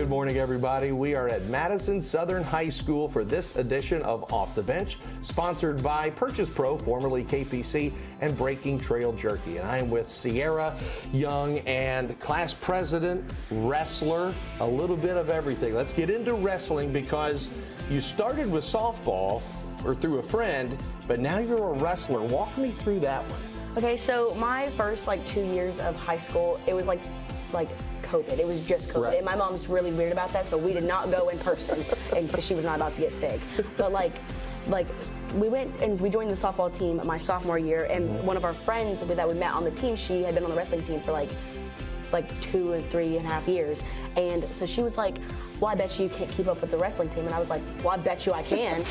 Good morning, everybody. We are at Madison Southern High School for this edition of Off the Bench, sponsored by Purchase Pro, formerly KPC, and Breaking Trail Jerky. And I am with Sierra Young and class president, wrestler, a little bit of everything. Let's get into wrestling because you started with softball or through a friend, but now you're a wrestler. Walk me through that one. Okay, so my first 2 years of high school, it was like COVID. It was just COVID. Right. And my mom's really weird about that, so we did not go in person and because she was not about to get sick. But we went and we joined the softball team my sophomore year, and one of our friends that we met on the team, she had been on the wrestling team for like 2 and 3.5 years. And so she was like, well, I bet you can't keep up with the wrestling team. And I was like, well, I bet you I can.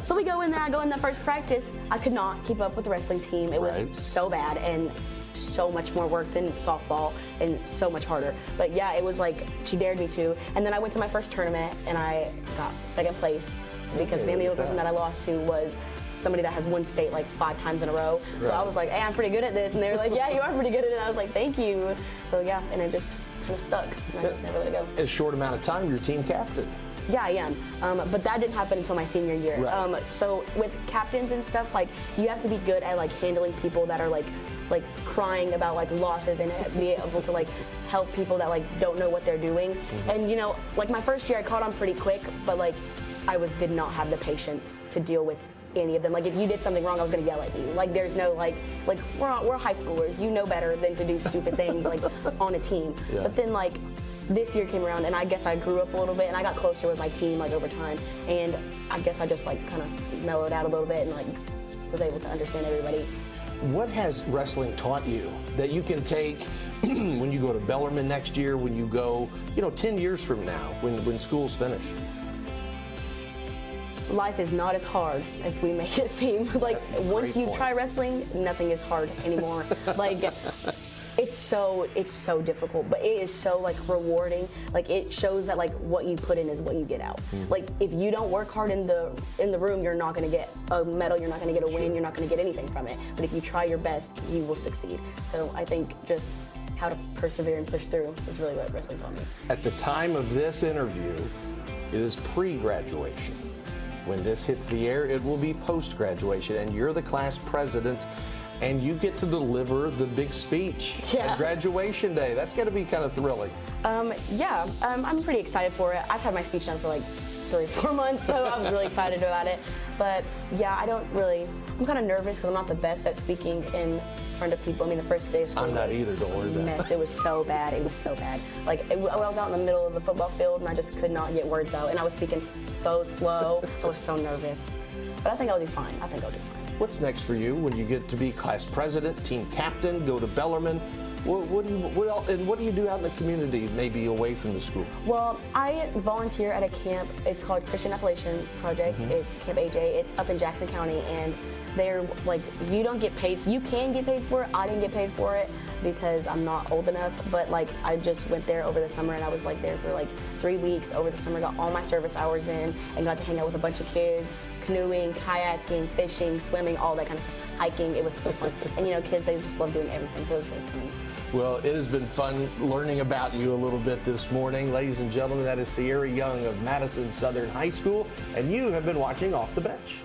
So we go in there, I go in the first practice. I could not keep up with the wrestling team. It was so bad and so much more work than softball and so much harder. But yeah, it was like she dared me to. And then I went to my first tournament and I got second place because the only other person that I lost to was somebody that has won state 5 times in a row. So I was like, hey, I'm pretty good at this. And they were like, yeah, you are pretty good at it. And I was like, thank you. So yeah, and it just kind of stuck. And I just never let it go. In a short amount of time, you're team captain. Yeah, I am. But that didn't happen until my senior year. Right. So with captains and stuff, you have to be good at handling people that are like crying about losses and be able to help people that don't know what they're doing. And my first year I caught on pretty quick, but I did not have the patience to deal with any of them. If you did something wrong, I was gonna yell at you. There's no we're high schoolers. You know better than to do stupid things on a team. Yeah. But then this year came around and I guess I grew up a little bit and I got closer with my team over time. And I guess I just kind of mellowed out a little bit and was able to understand everybody. What has wrestling taught you that you can take when you go to Bellarmine next year, when you go, 10 years from now, when school's finished? Life is not as hard as we make it seem. Once you try wrestling, nothing is hard anymore. It's so difficult, but it is so rewarding. It shows that what you put in is what you get out. If you don't work hard in the room, you're not gonna get a medal, you're not gonna get a win, you're not gonna get anything from it. But if you try your best, you will succeed. So I think just how to persevere and push through is really what wrestling taught me. At the time of this interview, it is pre-graduation. When this hits the air, it will be post-graduation, and you're the class president, and you get to deliver the big speech at graduation day. That's got to be kind of thrilling. Yeah, I'm pretty excited for it. I've had my speech done for 3 or 4 months, so I was really excited about it. But yeah, I'm kind of nervous because I'm not the best at speaking in front of people. I mean, the first day of school I'm not either, don't worry about it. It was so bad. It was so bad. I was out in the middle of the football field and I just could not get words out. And I was speaking so slow. I was so nervous. But I think I'll do fine. What's next for you when you get to be class president, team captain, go to Bellarmine? What do you do out in the community, maybe away from the school? Well, I volunteer at a camp. It's called Christian Appalachian Project. It's Camp AJ. It's up in Jackson County, and they're you don't get paid. You can get paid for it. I didn't get paid for it because I'm not old enough. But I just went there over the summer, and I was there for 3 weeks over the summer. Got all my service hours in, and got to hang out with a bunch of kids, canoeing, kayaking, fishing, swimming, all that kind of stuff. Hiking. It was so fun. And kids, they just love doing everything, so it was really fun. Well, it has been fun learning about you a little bit this morning. Ladies and gentlemen, that is Sierra Young of Madison Southern High School, and you have been watching Off the Bench.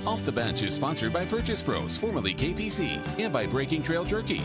Off the Bench is sponsored by Purchase Pros, formerly KPC, and by Breaking Trail Jerky.